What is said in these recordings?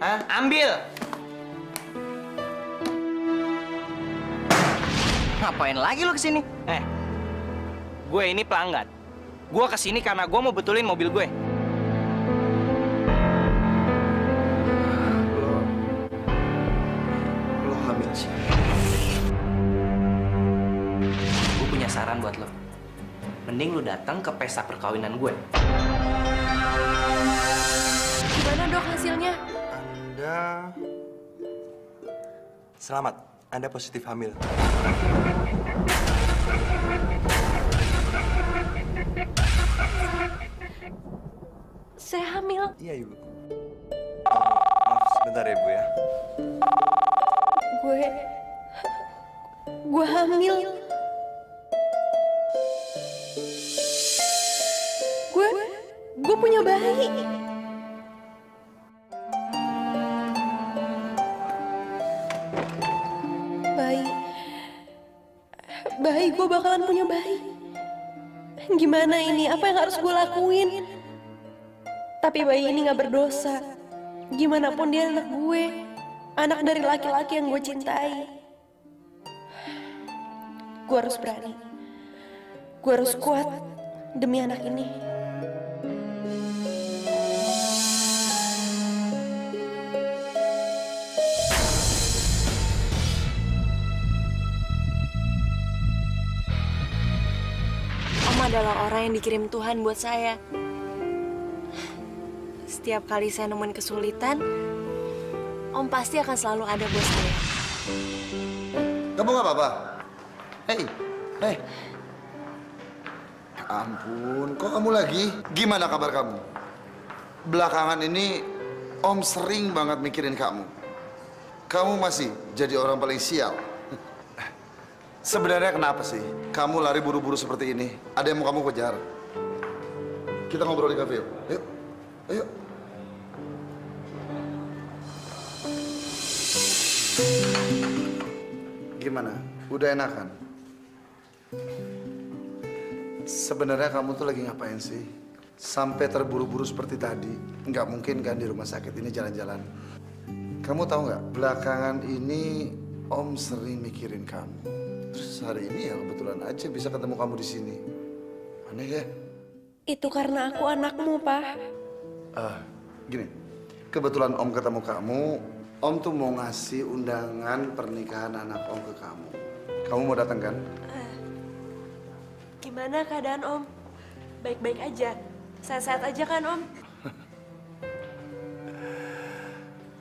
Hah? Ambil! Ngapain lagi lo kesini? Gue ini pelanggan. Gue kesini karena gue mau betulin mobil gue. Lo hamil sih. Gue punya saran buat lo. Mending lo datang ke pesta perkawinan gue. Gimana dok hasilnya? Anda... Selamat, Anda positif hamil. Saya hamil. Iya, Ibu. Maaf, sebentar ya, Bu ya. Gue hamil. Gue punya bayi. Bayi, gue bakalan punya bayi. Gimana ini? Apa yang harus gue lakuin? Tapi bayi ini gak berdosa. Gimana pun dia anak gue. Anak dari laki-laki yang gue cintai. Gue harus berani. Gue harus kuat demi anak ini. Om adalah orang yang dikirim Tuhan buat saya. Setiap kali saya nemuin kesulitan, Om pasti akan selalu ada buat saya. Kamu nggak apa-apa? Hei. Ya ampun, kok kamu lagi? Gimana kabar kamu? Belakangan ini Om sering banget mikirin kamu. Kamu masih jadi orang paling sial. Sebenarnya kenapa sih kamu lari buru-buru seperti ini? Ada yang mau kamu kejar? Kita ngobrol di kafe yuk. Ayo. Gimana? Udah enakan? Sebenarnya kamu tuh lagi ngapain sih? Sampai terburu-buru seperti tadi. Nggak mungkin kan di rumah sakit ini jalan-jalan. Kamu tahu nggak? Belakangan ini Om sering mikirin kamu. Terus hari ini ya kebetulan aja bisa ketemu kamu di sini. Aneh ya? Itu karena aku anakmu, Pak. Gini. Kebetulan Om ketemu kamu. Om tuh mau ngasih undangan pernikahan anak Om ke kamu. Kamu mau datang kan? Gimana keadaan Om? Baik-baik aja? Sehat-sehat aja kan Om?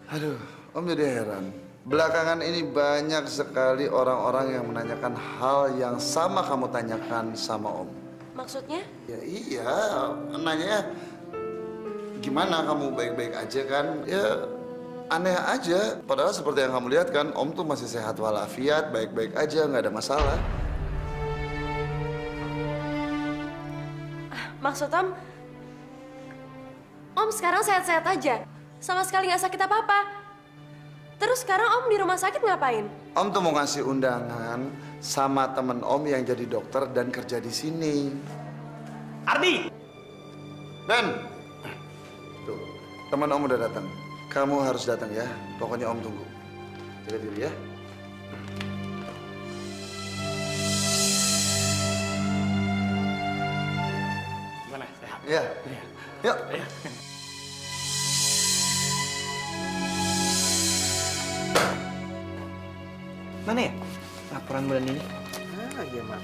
Aduh, Om jadi heran. Belakangan ini banyak sekali orang-orang yang menanyakan hal yang sama kamu tanyakan sama Om. Maksudnya? Ya iya, nanya gimana kamu baik-baik aja kan? Ya aneh aja. Padahal seperti yang kamu lihat kan, Om tuh masih sehat walafiat, baik-baik aja, nggak ada masalah. Maksud Om sekarang sehat-sehat aja? Sama sekali nggak sakit apa-apa? Terus sekarang Om di rumah sakit ngapain? Om tuh mau ngasih undangan sama temen Om yang jadi dokter dan kerja di sini. Ardi! Ben! Tuh, teman Om udah datang. Kamu harus datang ya. Pokoknya Om tunggu. Jaga diri ya. Gimana? Sehat? Iya. Yuk. Mana ya laporan bulan ini? Iya, maaf.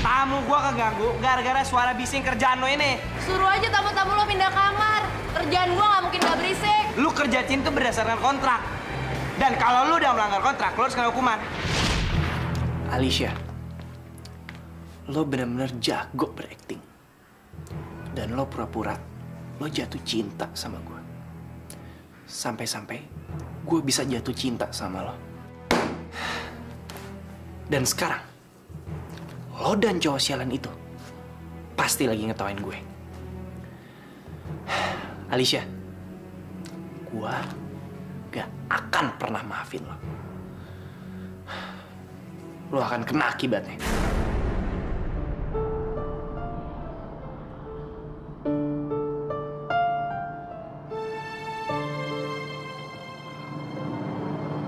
Tamu gua keganggu gara-gara suara bising kerjaan lo ini. Suruh aja tamu-tamu lo pindah kamar. Kerjaan gua nggak mungkin nggak berisik. Lu kerja cinta berdasarkan kontrak. Dan kalau lu udah melanggar kontrak, lu harus kena hukuman. Alicia, lo benar-benar jago berakting. Dan lo pura-pura, lo jatuh cinta sama gue. Sampai-sampai gue bisa jatuh cinta sama lo. Dan sekarang, lo dan cowok sialan itu pasti lagi ngetawain gue. Alicia, gua gak akan pernah maafin lo. Lo akan kena akibatnya.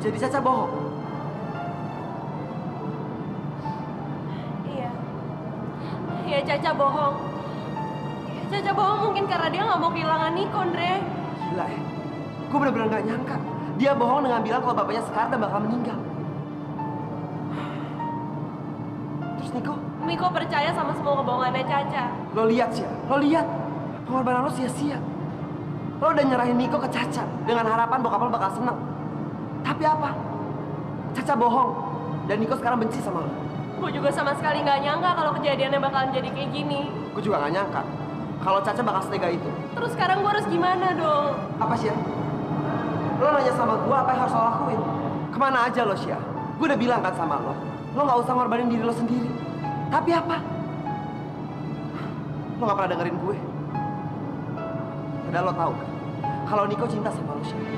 Jadi Caca bohong? Iya. Iya, Caca bohong. Caca bohong mungkin karena dia nggak mau kehilangan Niko, Andre. Gila ya. Gue bener-bener gak nyangka. Dia bohong dengan bilang kalau bapaknya sekarang udah bakal meninggal. Terus Niko percaya sama semua kebohongannya Caca. lo lihat sih, lo lihat. Pengorbanan lo sia-sia. Lo udah nyerahin Niko ke Caca dengan harapan bokap lo bakal seneng. Tapi apa? Caca bohong. Dan Niko sekarang benci sama lo. Gue juga sama sekali nggak nyangka kalau kejadiannya bakalan jadi kayak gini. Gue juga gak nyangka kalau Caca bakal setega itu. Terus sekarang gue harus gimana dong? Apa sih ya? Lo nanya sama gue apa yang harus lo lakuin? Kemana aja lo, Syah? Gue udah bilang kan sama lo gak usah ngorbanin diri lo sendiri. Tapi apa? Lo gak pernah dengerin gue. Padahal lo tahu kan kalau Niko cinta sama lo, Syah.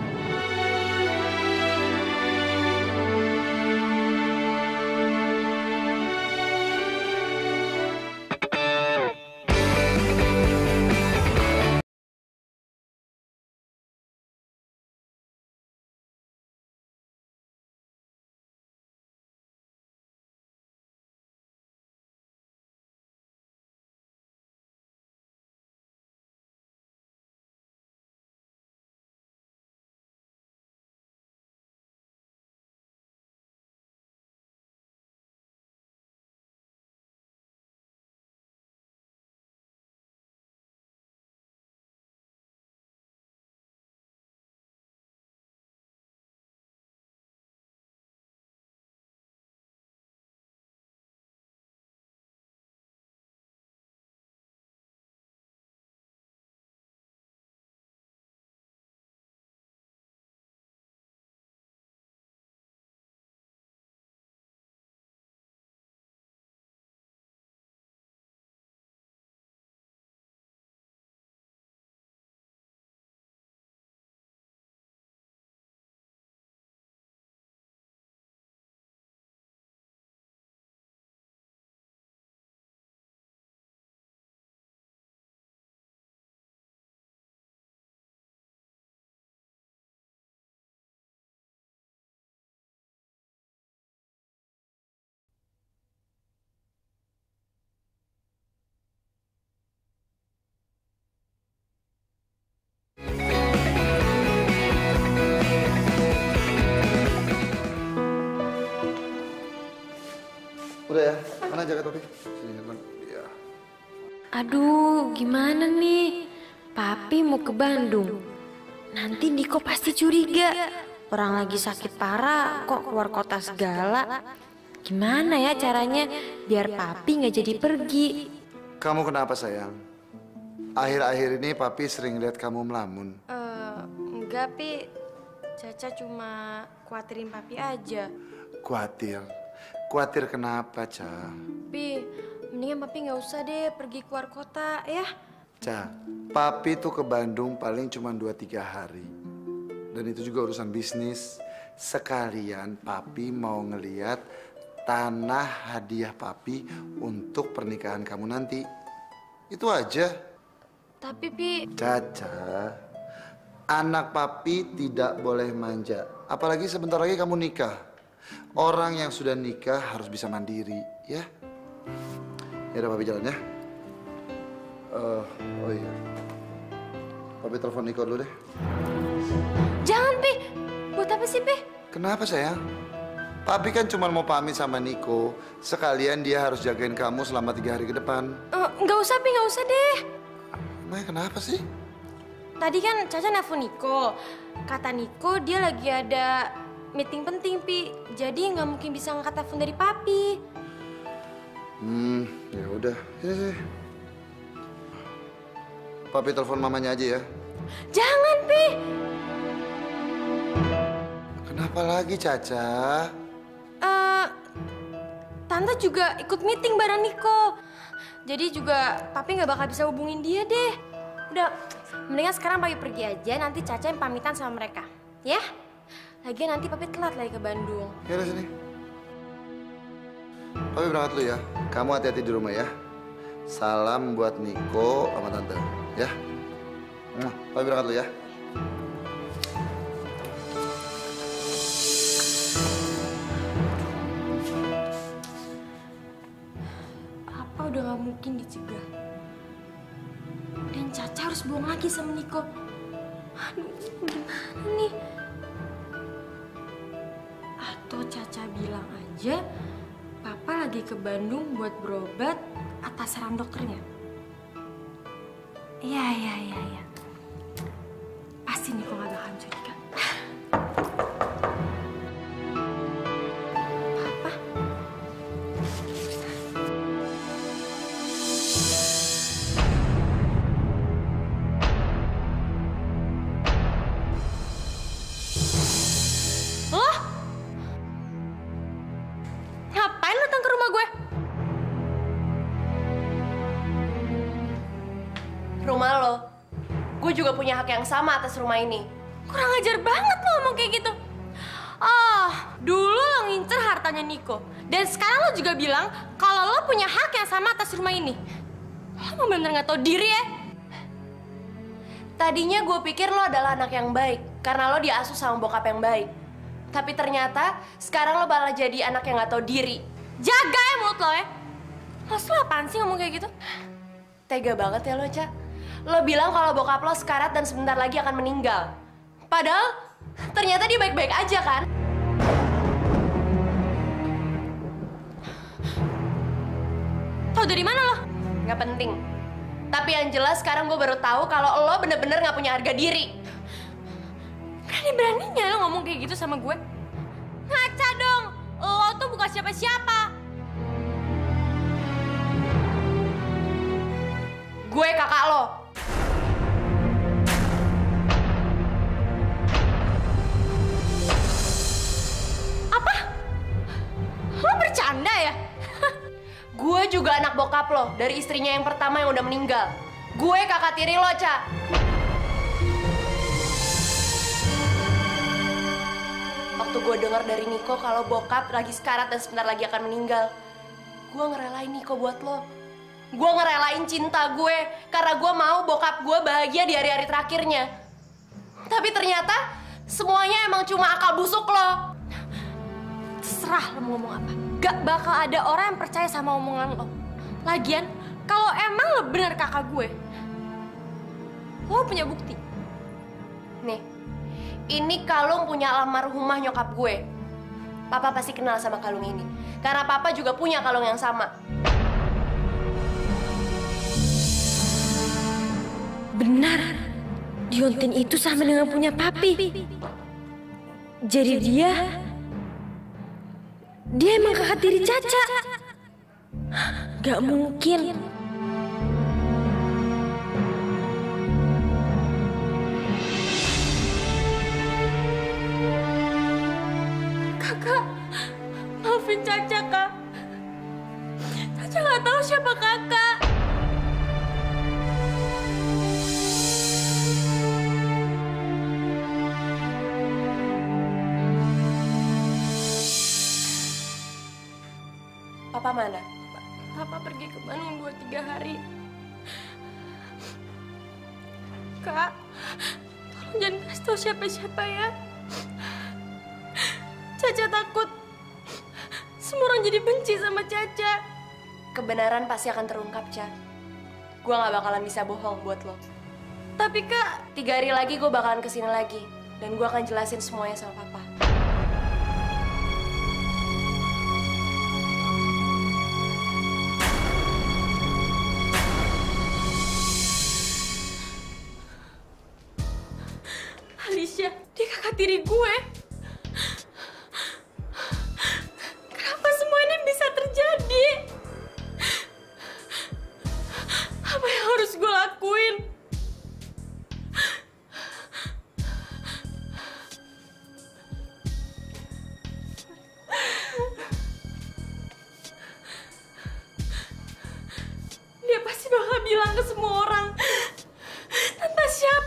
Udah ya, mana jaket Papi? Sini, teman. Iya. Aduh, gimana nih? Papi mau ke Bandung. Nanti Niko pasti curiga. Orang lagi sakit parah, kok keluar kota segala. Gimana ya caranya biar Papi nggak jadi pergi? Kamu kenapa sayang? Akhir-akhir ini Papi sering lihat kamu melamun. Enggak, Pi. Caca cuma khawatirin Papi aja. Khawatir? Khawatir kenapa, Ca? Pi, mendingan Papi nggak usah deh pergi keluar kota ya. Ca, Papi tuh ke Bandung paling cuma 2-3 hari. Dan itu juga urusan bisnis. Sekalian Papi mau ngeliat tanah hadiah Papi untuk pernikahan kamu nanti. Itu aja. Tapi Pi... Caca, anak Papi tidak boleh manja. Apalagi sebentar lagi kamu nikah. Orang yang sudah nikah harus bisa mandiri, ya. Ya udah Papi jalan ya. Oh iya. Papi telepon Niko dulu deh. Jangan, Pi. Buat apa sih, Pi? Kenapa sayang? Papi kan cuma mau pamit sama Niko. Sekalian dia harus jagain kamu selama 3 hari ke depan. Nggak usah, Pi. Nggak usah deh. Emangnya kenapa sih? Tadi kan Caca nelfon Niko. Kata Niko dia lagi ada meeting penting, Pi. Jadi nggak mungkin bisa ngangkat telepon dari Papi. Ya udah. Sini. Papi telepon mamanya aja ya. Jangan, Pi. Kenapa lagi, Caca? Tante juga ikut meeting bareng Niko. Jadi juga Papi nggak bakal bisa hubungin dia deh. Udah, Mendingan sekarang Papi pergi aja, nanti Caca yang pamitan sama mereka. Ya? Lagian nanti Papi telat lagi ke Bandung. Ya udah sini. Papi berangkat dulu ya. Kamu hati-hati di rumah ya. Salam buat Niko sama Tante. Ya. Papi berangkat dulu ya. Apa udah gak mungkin dicegah? Dan Caca harus bohong lagi sama Niko. Aduh, gimana nih? Atau Caca bilang aja, Papa lagi ke Bandung buat berobat atas saran dokternya. Iya. Pasti Niko gak bakalan curiga. Papa? Loh? Ngapain datang ke rumah gue? Rumah lo. Gue juga punya hak yang sama atas rumah ini. Kurang ajar banget lo ngomong kayak gitu. Oh, dulu lo ngincer hartanya Niko. Dan sekarang lo juga bilang kalau lo punya hak yang sama atas rumah ini. Lo bener gak tau diri ya? Tadinya gue pikir lo adalah anak yang baik karena lo diasuh sama bokap yang baik. Tapi ternyata sekarang lo malah jadi anak yang gak tahu diri. Jaga ya mulut lo ya. Lo apaan sih ngomong kayak gitu? Tega banget ya lo, Ca. Lo bilang kalau bokap lo sekarat dan sebentar lagi akan meninggal. Padahal ternyata dia baik-baik aja kan? Tahu dari mana lo? Gak penting. Tapi yang jelas sekarang gue baru tahu kalau lo bener-bener gak punya harga diri. Berani-beraninya lo ngomong kayak gitu sama gue? Ngaca dong. Lo tuh bukan siapa-siapa. Gue kakak lo. Apa? Lo bercanda ya? Gue juga anak bokap lo dari istrinya yang pertama yang udah meninggal. Gue kakak tiri lo, Ca. Waktu gue dengar dari Niko kalau bokap lagi sekarat dan sebentar lagi akan meninggal, gue ngerelain Niko buat lo. Gue ngerelain cinta gue karena gue mau bokap gue bahagia di hari-hari terakhirnya. Tapi ternyata semuanya emang cuma akal busuk lo. Terserah lo mau ngomong apa. Gak bakal ada orang yang percaya sama omongan lo. Lagian, kalau emang lo bener kakak gue, lo punya bukti. Nih, ini kalung punya almarhumah nyokap gue. Papa pasti kenal sama kalung ini. Karena Papa juga punya kalung yang sama. Benar, Diontin itu sama dengan punya papi. Jadi dia emang kakak tiri Caca. Gak mungkin. Kakak, maafin Caca, Kak. Caca gak tahu siapa kakak. Papa mana? Papa pergi ke Bandung 2-3 hari. Kak, tolong jangan kasih tau siapa-siapa ya. Caca takut semua orang jadi benci sama Caca. Kebenaran pasti akan terungkap, Ca. Gue gak bakalan bisa bohong buat lo. Tapi Kak, 3 hari lagi gue bakalan kesini lagi. Dan gue akan jelasin semuanya sama Papa. Alicia, dia kakak tiri gue. Kenapa semua ini bisa terjadi? Apa yang harus gue lakuin? Dia pasti bakal bilang ke semua orang. Tanpa siapa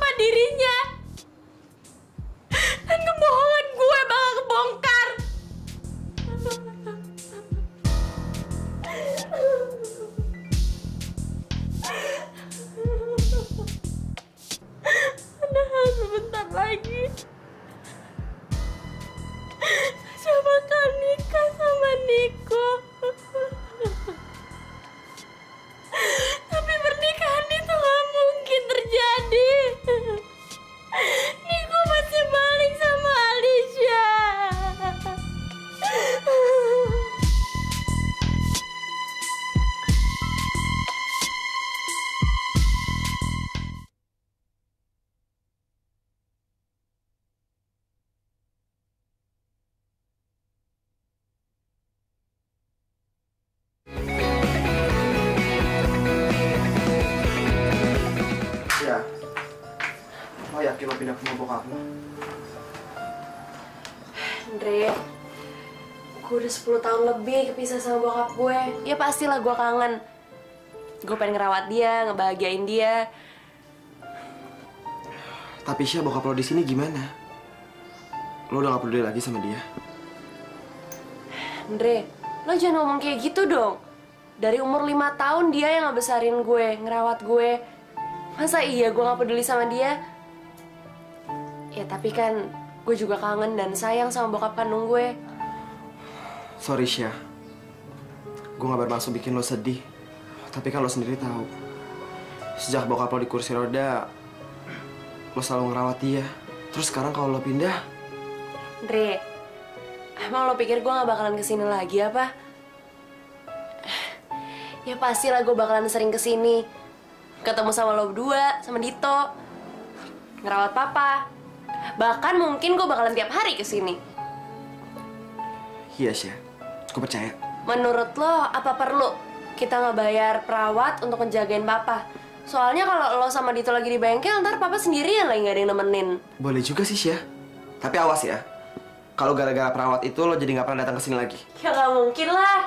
Tapi pernikahan itu gak mungkin terjadi. Niko masih balik sama Alicia. Ya, lo yakin lo pindah ke rumah bokap lo? Andre, gue udah 10 tahun lebih kepisah sama bokap gue. Ya pastilah gue kangen. Gue pengen ngerawat dia, ngebahagiain dia. Tapi Syah, bokap lo di sini gimana? Lo udah gak peduli lagi sama dia? Andre, lo jangan ngomong kayak gitu dong. Dari umur 5 tahun dia yang ngebesarin gue, ngerawat gue. Masa iya gue gak peduli sama dia? Ya tapi kan gue juga kangen dan sayang sama bokap kandung gue. Sorry Syah, gue gak bermaksud bikin lo sedih. Tapi kan lo sendiri tahu, sejak bokap lo di kursi roda, lo selalu ngerawat dia. Terus sekarang kalau lo pindah, Andre, emang lo pikir gue gak bakalan kesini lagi apa? Ya pastilah gue bakalan sering kesini. Ketemu sama lo berdua, sama Dito. Ngerawat papa. Bahkan mungkin gue bakalan tiap hari kesini. iya Syah, gue percaya. Menurut lo, apa perlu kita ngebayar perawat untuk ngejagain papa? Soalnya kalau lo sama Dito lagi di bengkel, ntar papa sendirian lagi gak ada yang nemenin. Boleh juga sih Syah, tapi awas ya. Kalau gara-gara perawat itu lo jadi gak pernah datang ke sini lagi. Ya gak mungkin lah.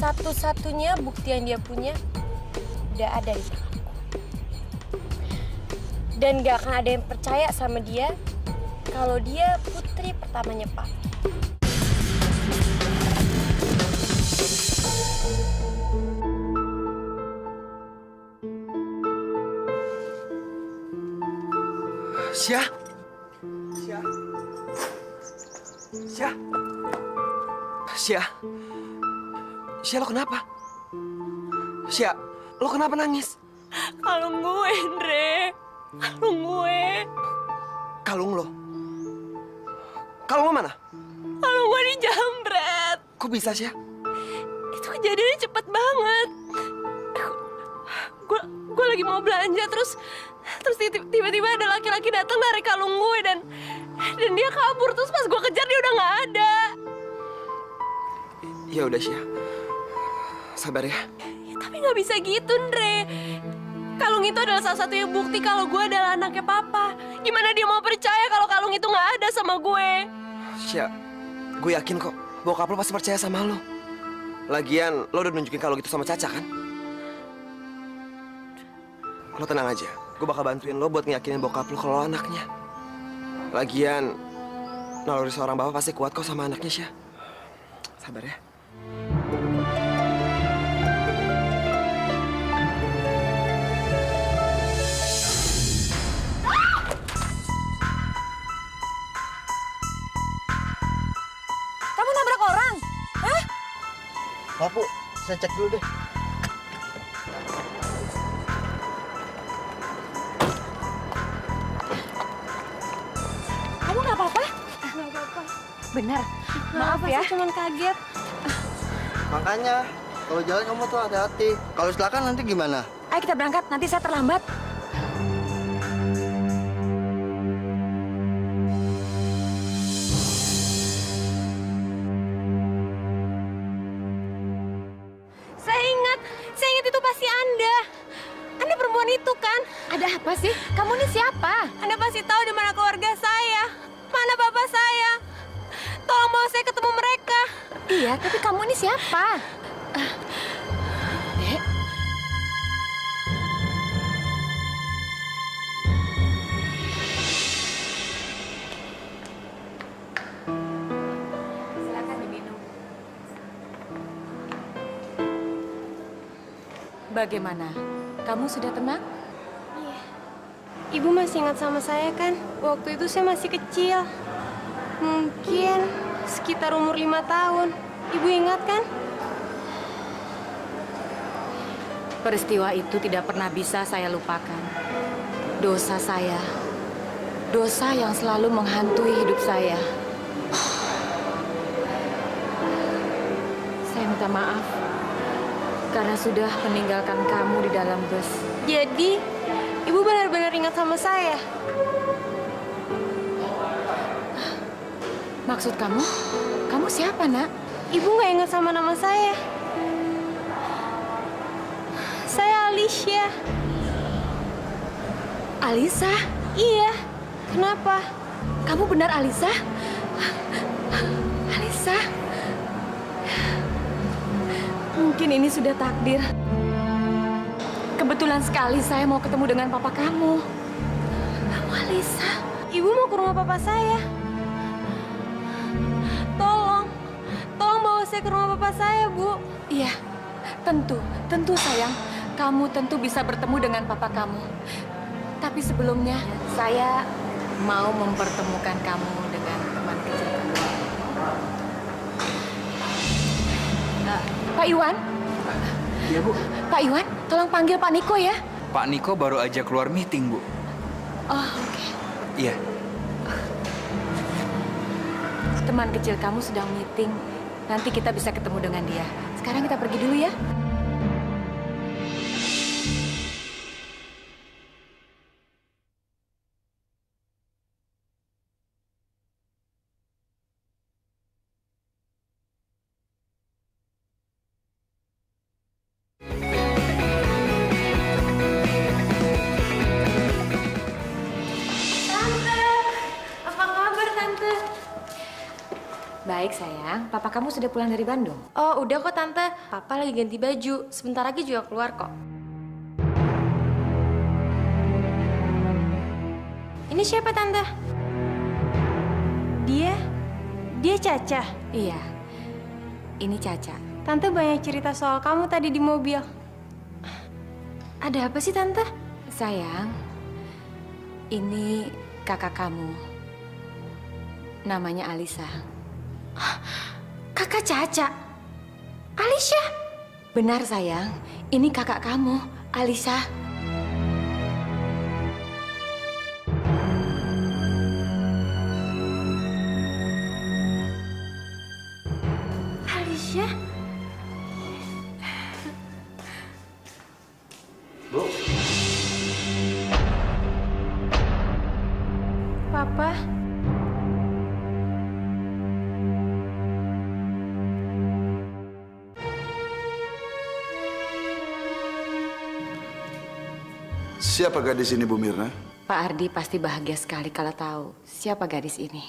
Satu-satunya bukti yang dia punya udah ada di tanganku. Dan gak akan ada yang percaya sama dia kalau dia putri pertamanya Pak. Syah? Syah? Syah? Syah? Syah, lo kenapa? Syah, lo kenapa nangis? Kalung gue, Andre. Kalung gue. Kalung lo? Kalung lo mana? Kalung gue dijambret. Kok bisa, Syah? Itu kejadiannya cepet banget. Gue lagi mau belanja, terus tiba-tiba ada laki-laki datang narik kalung gue dan dia kabur. Terus pas gue kejar dia udah nggak ada. Ya udah, Syah. Sabar ya. Ya, tapi nggak bisa gitu, Andre. Kalung itu adalah salah satunya bukti kalau gue adalah anaknya Papa. Gimana dia mau percaya kalau kalung itu nggak ada sama gue? Syah, gue yakin kok bokap lo pasti percaya sama lo. Lagian, lo udah nunjukin kalung itu sama Caca kan? Lo tenang aja, gue bakal bantuin lo buat ngeyakinin bokap lo kalau lo anaknya. Lagian, naluri seorang bapak pasti kuat kok sama anaknya, Syah. Sabar ya. saya cek dulu deh. Kamu nggak apa-apa? Nggak apa-apa. Benar. Maaf Maaf ya. ya. Cuman kaget. Makanya, kalau jalan kamu tuh hati-hati. Kalau silakan nanti gimana? Ayo kita berangkat, nanti saya terlambat. Saya ingat itu pasti Anda. Anda perempuan itu kan? Ada apa sih? Kamu ini siapa? Anda pasti tahu di mana keluarga saya, mana bapak saya. Tolong bawa saya ketemu mereka. Iya, tapi kamu ini siapa? Dek. Silakan diminum. Bagaimana? Kamu sudah tenang? Iya. Ibu masih ingat sama saya kan? Waktu itu saya masih kecil. Mungkin sekitar umur 5 tahun. Ibu ingat kan? Peristiwa itu tidak pernah bisa saya lupakan. Dosa saya. Dosa yang selalu menghantui hidup saya. Saya minta maaf karena sudah meninggalkan kamu di dalam bus. Jadi, Ibu benar-benar ingat sama saya. Maksud kamu? Kamu siapa, Nak? Ibu nggak ingat sama nama saya. Saya Alicia. Alisa? Iya. Kenapa? Kamu benar Alisa? Alisa? Mungkin ini sudah takdir. Kebetulan sekali saya mau ketemu dengan papa kamu. Kamu Alisa. Ibu mau ke rumah papa saya. Tolong bawa saya ke rumah papa saya, Bu. Iya, tentu sayang. Kamu tentu bisa bertemu dengan papa kamu. Tapi sebelumnya, saya mau mempertemukan kamu dengan teman kecil kamu. Pak Iwan? Iya, Bu. Pak Iwan, tolong panggil Pak Niko ya. Pak Niko baru aja keluar meeting, Bu. Oh, oke. Iya. Teman kecil kamu sedang meeting. Nanti kita bisa ketemu dengan dia. Sekarang kita pergi dulu ya. Baik sayang, papa kamu sudah pulang dari Bandung? Oh, udah kok Tante. Papa lagi ganti baju. Sebentar lagi juga keluar kok. Ini siapa Tante? Dia Caca. Iya, ini Caca. Tante banyak cerita soal kamu tadi di mobil. Ada apa sih Tante? Sayang, ini kakak kamu. Namanya Alisa. Kakak Caca. Alicia. Benar sayang, ini kakak kamu, Alisa. Alicia? Bu, Papa? Siapa gadis ini, Bu Mirna? Pak Ardi pasti bahagia sekali kalau tahu siapa gadis ini.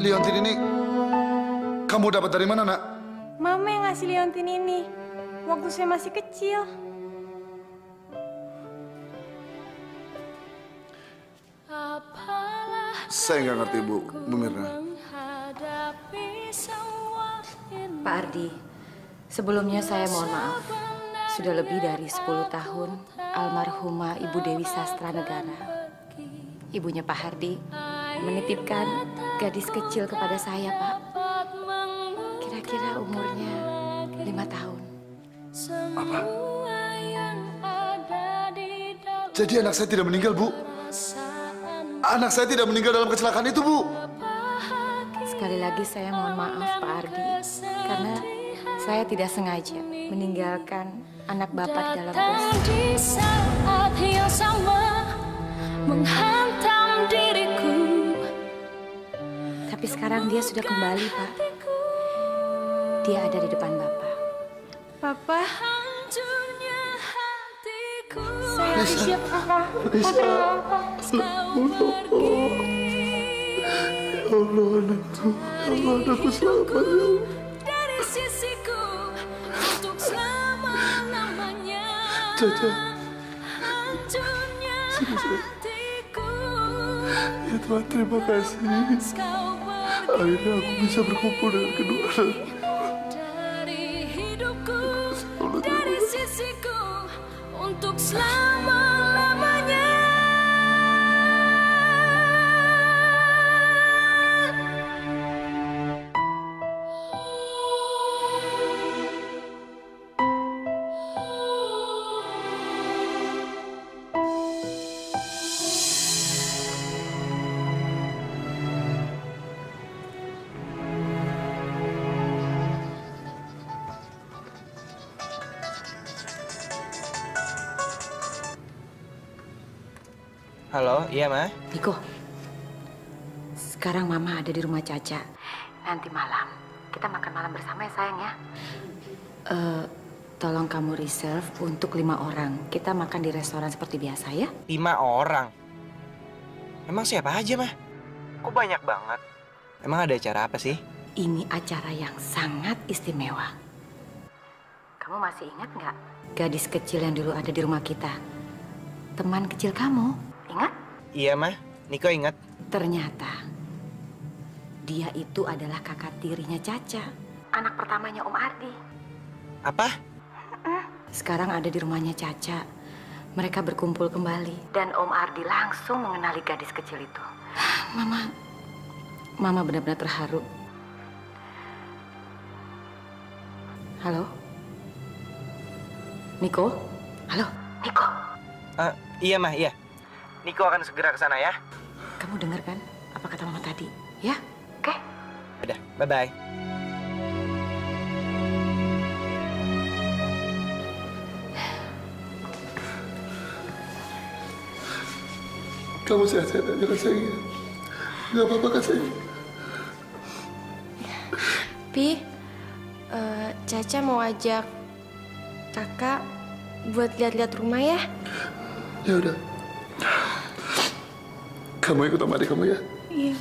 Liontin ini kamu dapat dari mana, Nak? Mama yang ngasih liontin ini. Waktu saya masih kecil. Apa Saya nggak ngerti, Bu Mirna. Pak Ardi, sebelumnya saya mohon maaf. Sudah lebih dari 10 tahun almarhumah Ibu Dewi Sastra Negara, ibunya Pak Hardi, menitipkan gadis kecil kepada saya, Pak. Kira-kira umurnya 5 tahun. Apa? Jadi anak saya tidak meninggal, Bu? Anak saya tidak meninggal dalam kecelakaan itu, Bu? Sekali lagi saya mohon maaf, Pak Ardi, karena saya tidak sengaja meninggalkan anak Bapak di dalam bus. Di saat yang sama menghantam diriku. Tapi sekarang dia sudah kembali, Pak. Dia ada di depan Bapak. Papa, Hancurnya hatiku. saya siap, Papa. Kau pergi. Ya Allah, anakku. Ya Allah, anakku selamat, ya Allah. Dari sisiku untuk selama-lamanya. Caca. Hancurnya hatiku. Ya Tuhan, terima kasih. Kau pergi Akhirnya aku bisa berkumpul dengan kedua anakku. dari hidupku, dari sisiku untuk selama-lamanya. Halo, iya Ma? Niko, sekarang Mama ada di rumah Caca. Nanti malam kita makan malam bersama ya sayang ya. Tolong kamu reserve untuk 5 orang. Kita makan di restoran seperti biasa ya. 5 orang? Emang siapa aja, Mah? Kok banyak banget? Emang ada acara apa sih? Ini acara yang sangat istimewa. Kamu masih ingat nggak gadis kecil yang dulu ada di rumah kita? Teman kecil kamu. Ingat? Iya, Mah. Niko ingat. Ternyata dia itu adalah kakak tirinya Caca, anak pertamanya Om Ardi. Apa? Sekarang ada di rumahnya Caca. Mereka berkumpul kembali dan Om Ardi langsung mengenali gadis kecil itu. Mama benar-benar terharu. Halo? Niko? Halo? Niko? Iya, Mah, iya. Niko akan segera ke sana ya. Kamu dengar kan apa kata Mama tadi? Ya? Oke? Udah, bye-bye. Kamu sehat-sehat aja kan sayang? Gak apa-apa kan sayang? Pi, Caca mau ajak kakak buat lihat-lihat rumah ya. Ya udah. Kamu ikut sama adik kamu ya? Iya.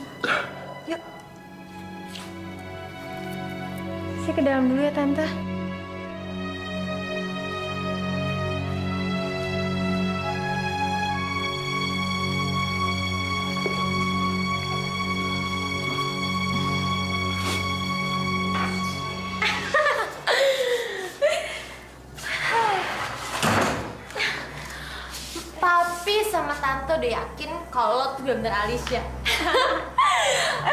Yuk. Saya ke dalam dulu ya, Tante. Papi sama Tante udah yakin kalau lo tuh bener-bener Alicia.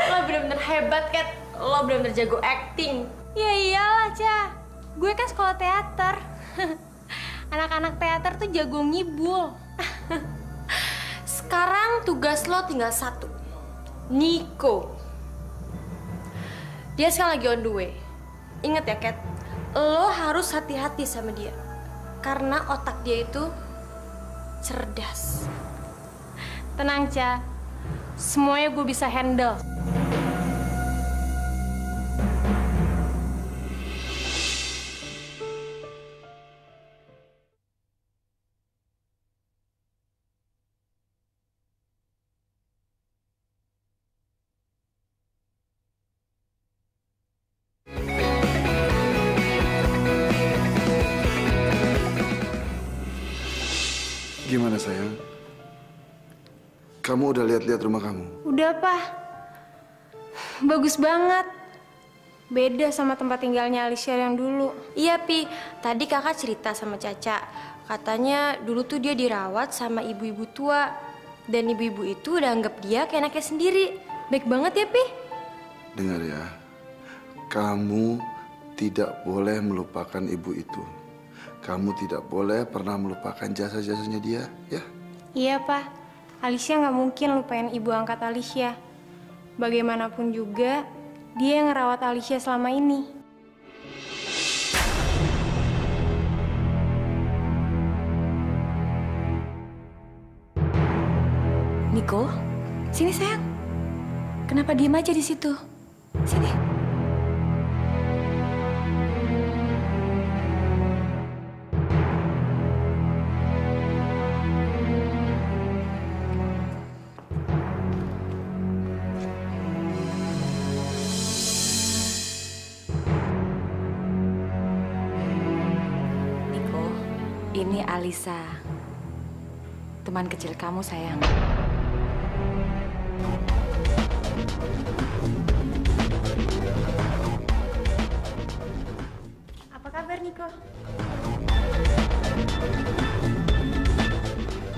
Lo bener-bener hebat, Kat. Lo bener-bener jago acting. Ya iyalah, Ca. Gue kan sekolah teater. Anak-anak teater tuh jago ngibul. Sekarang tugas lo tinggal satu. Niko. Dia sekarang lagi on the way. Ingat ya, Kat. Lo harus hati-hati sama dia. Karena otak dia itu cerdas. Tenang, Ca. Semuanya gue bisa handle. Gimana sayang? Kamu udah lihat-lihat rumah kamu? Udah, Pak. Bagus banget. Beda sama tempat tinggalnya Alicia yang dulu. Iya, Pi. Tadi kakak cerita sama Caca. Katanya dulu tuh dia dirawat sama ibu-ibu tua. Dan ibu-ibu itu udah anggap dia kayak anaknya sendiri. Baik banget ya, Pi? Dengar ya, kamu tidak boleh melupakan ibu itu. Kamu tidak boleh pernah melupakan jasa-jasanya dia, ya? Iya, Pak. Alicia nggak mungkin lupain ibu angkat Alicia. Bagaimanapun juga, dia yang ngerawat Alicia selama ini. Niko, sini sayang. Kenapa diem aja di situ? Sini. Niko, ini Alisa. Teman kecil kamu, sayang. Apa kabar, Niko?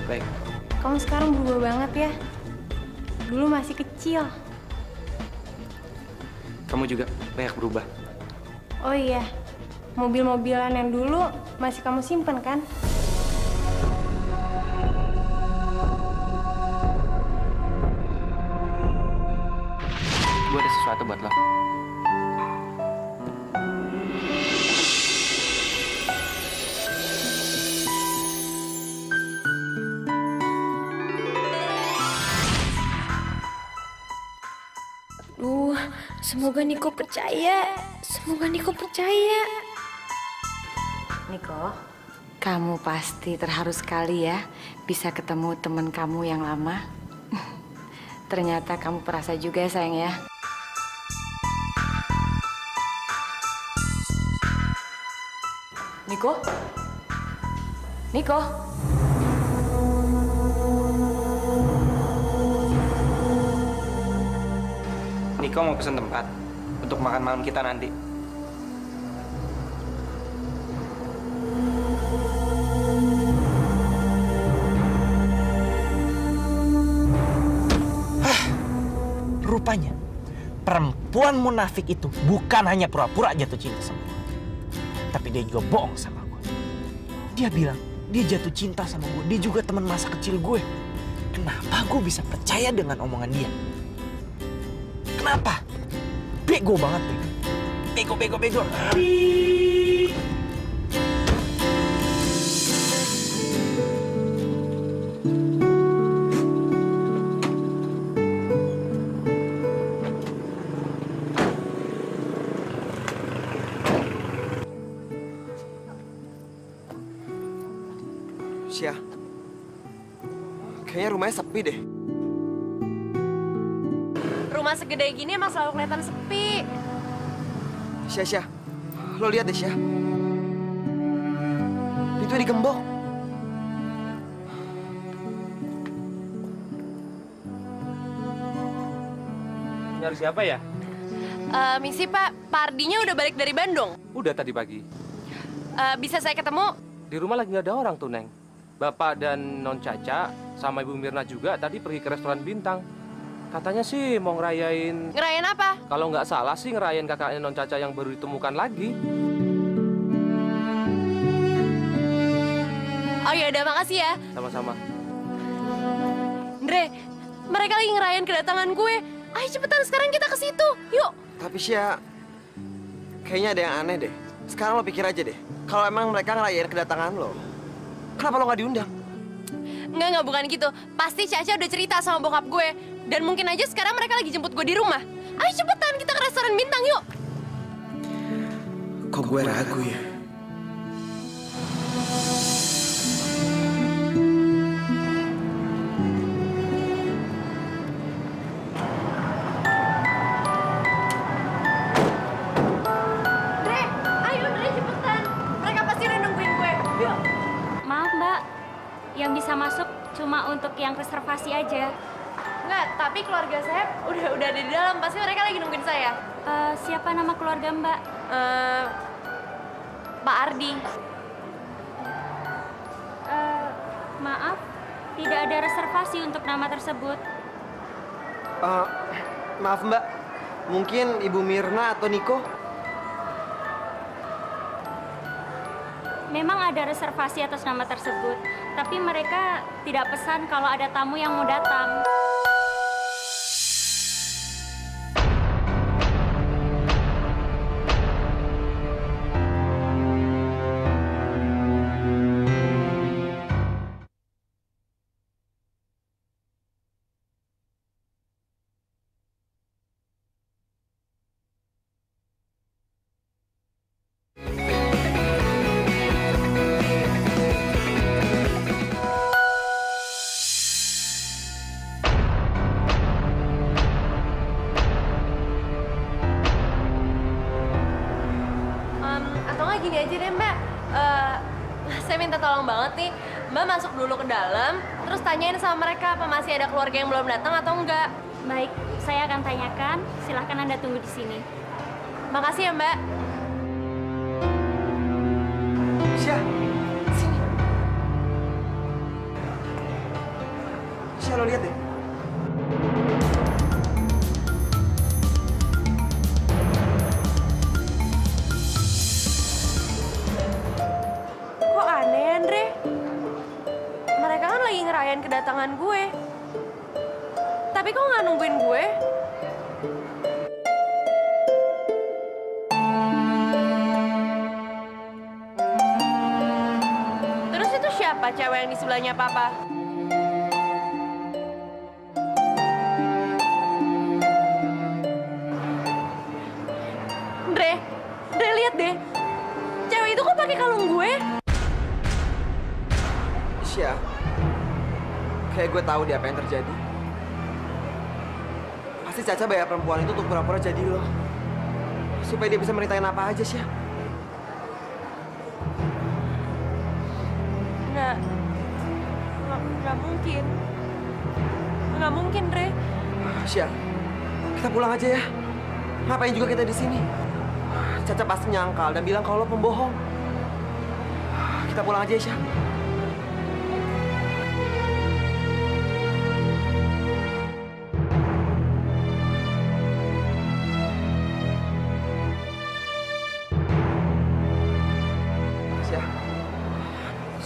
Baik. Kamu sekarang berubah banget ya. Dulu masih kecil. Kamu juga banyak berubah. Oh iya, mobil-mobilan yang dulu masih kamu simpen kan? Gue ada sesuatu buat lo. Semoga Niko percaya. Semoga Niko percaya. Niko, kamu pasti terharu sekali ya bisa ketemu teman kamu yang lama. Ternyata kamu perasa juga ya, sayang ya. Niko? Niko? Niko mau pesen tempat untuk makan malam kita nanti. Rupanya perempuan munafik itu bukan hanya pura-pura jatuh cinta sama gue, tapi dia juga bohong sama gue. Dia bilang dia jatuh cinta sama gue, dia juga teman masa kecil gue. Kenapa gue bisa percaya dengan omongan dia? Kenapa? Bego banget deh. Bego. Syah, kayaknya rumahnya sepi deh. Rumah segede gini emang selalu kelihatan sepi. Syah, lo lihat deh Syah. Itu digembok. Nyari siapa ya? Misi Pak, Pak Ardinya udah balik dari Bandung. Udah tadi pagi. Bisa saya ketemu? Di rumah lagi nggak ada orang tuh, Neng. Bapak dan Non Caca sama Ibu Mirna juga tadi pergi ke restoran bintang. Katanya sih mau ngerayain... Ngerayain apa? Kalau nggak salah sih ngerayain kakaknya Non Caca yang baru ditemukan lagi. Oh ya udah, makasih ya. Sama-sama. Andre, mereka lagi ngerayain kedatangan gue. Ayo cepetan, sekarang kita ke situ. Yuk. Tapi Syah, kayaknya ada yang aneh deh. Sekarang lo pikir aja deh. Kalau emang mereka ngerayain kedatangan lo, kenapa lo nggak diundang? Enggak, bukan gitu. Pasti Caca udah cerita sama bokap gue. Dan mungkin aja sekarang mereka lagi jemput gue di rumah. Ayo cepetan, kita ke restoran bintang, yuk. Kok gue ragu ya? Dre, ayo Dre cepetan. Mereka pasti udah nungguin gue. Yuk. Maaf Mbak, yang bisa masuk cuma untuk yang reservasi aja. Enggak, tapi keluarga saya udah ada di dalam. Pasti mereka lagi nungguin saya. Siapa nama keluarga Mbak? Pak Ardi. Maaf, tidak ada reservasi untuk nama tersebut. Maaf Mbak, mungkin Ibu Mirna atau Niko? Memang ada reservasi atas nama tersebut, tapi mereka tidak pesan kalau ada tamu yang mau datang. Gini aja deh Mbak, saya minta tolong banget nih, Mbak masuk dulu ke dalam, terus tanyain sama mereka apa masih ada keluarga yang belum datang atau enggak. Baik, saya akan tanyakan. Silahkan Anda tunggu di sini. Makasih ya Mbak. Syah, sini. Syah, lo lihat deh. Ngerayain kedatangan gue. Tapi kok nggak nungguin gue? Terus itu siapa cewek yang di sebelahnya Papa? Dre lihat deh. Cewek itu kok pakai kalung gue? Syah, kayak gue tahu deh apa yang terjadi. Pasti Caca bayar perempuan itu untuk pura-pura jadi lo. Supaya dia bisa meritain apa aja, Syah. Nggak mungkin. Nggak mungkin, Dre. Syah, kita pulang aja ya. Ngapain juga kita di sini? Caca pasti nyangkal dan bilang kalau lo pembohong. Kita pulang aja ya, Syah.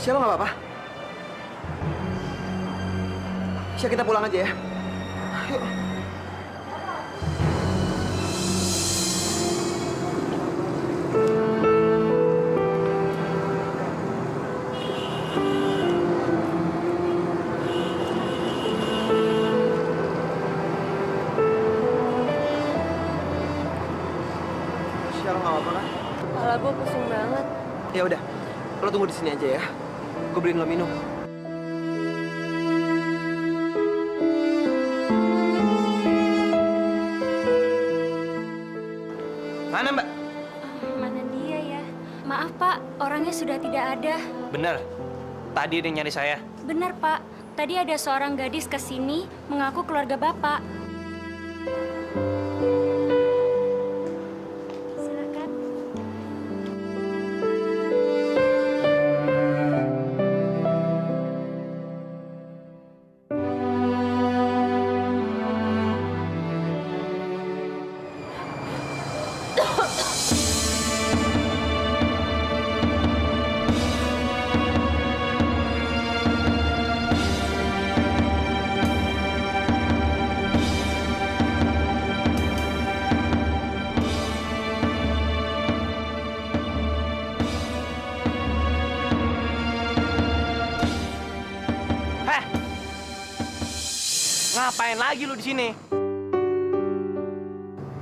Syah, lo nggak apa-apa? Syah, kita pulang aja ya. Yuk. Syah, lo nggak apa-apa kan? Kepala gue pusing banget. Ya udah, lo tunggu di sini aja ya. Gue beliin lo minum. Mana Mbak? Mana dia ya? Maaf Pak, orangnya sudah tidak ada. Bener, tadi dia nyari saya. Benar Pak, tadi ada seorang gadis kesini mengaku keluarga Bapak. Silakan. Ngapain lagi lu di sini?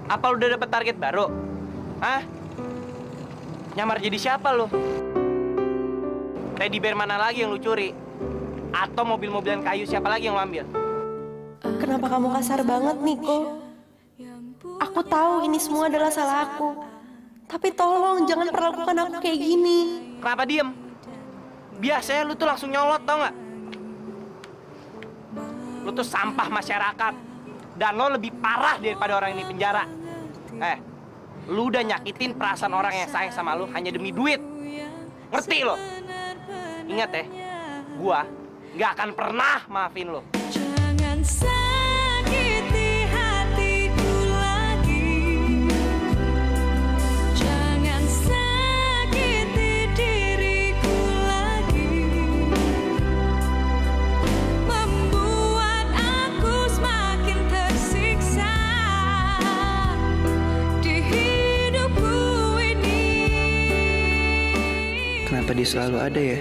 Apa lu udah dapet target baru? Hah? Nyamar jadi siapa lu? Teddy bear mana lagi yang lu curi? Atau mobil-mobilan kayu siapa lagi yang lu ambil? Kenapa kamu kasar banget, Niko? Aku tahu ini semua adalah salah aku. Tapi tolong jangan perlakukan aku kayak gini. Kenapa diem? Biasanya lu tuh langsung nyolot, tau nggak? Lu tuh sampah masyarakat. Dan lo lebih parah daripada orang ini penjara. Lu udah nyakitin perasaan orang yang sayang sama lu hanya demi duit. Ngerti lo? Ingat ya, gua nggak akan pernah maafin lo. Jangan sakiti hatiku lagi. Jangan sakiti diriku lagi. Membuat aku semakin tersiksa di hidupku ini. Kenapa dia selalu ada ya?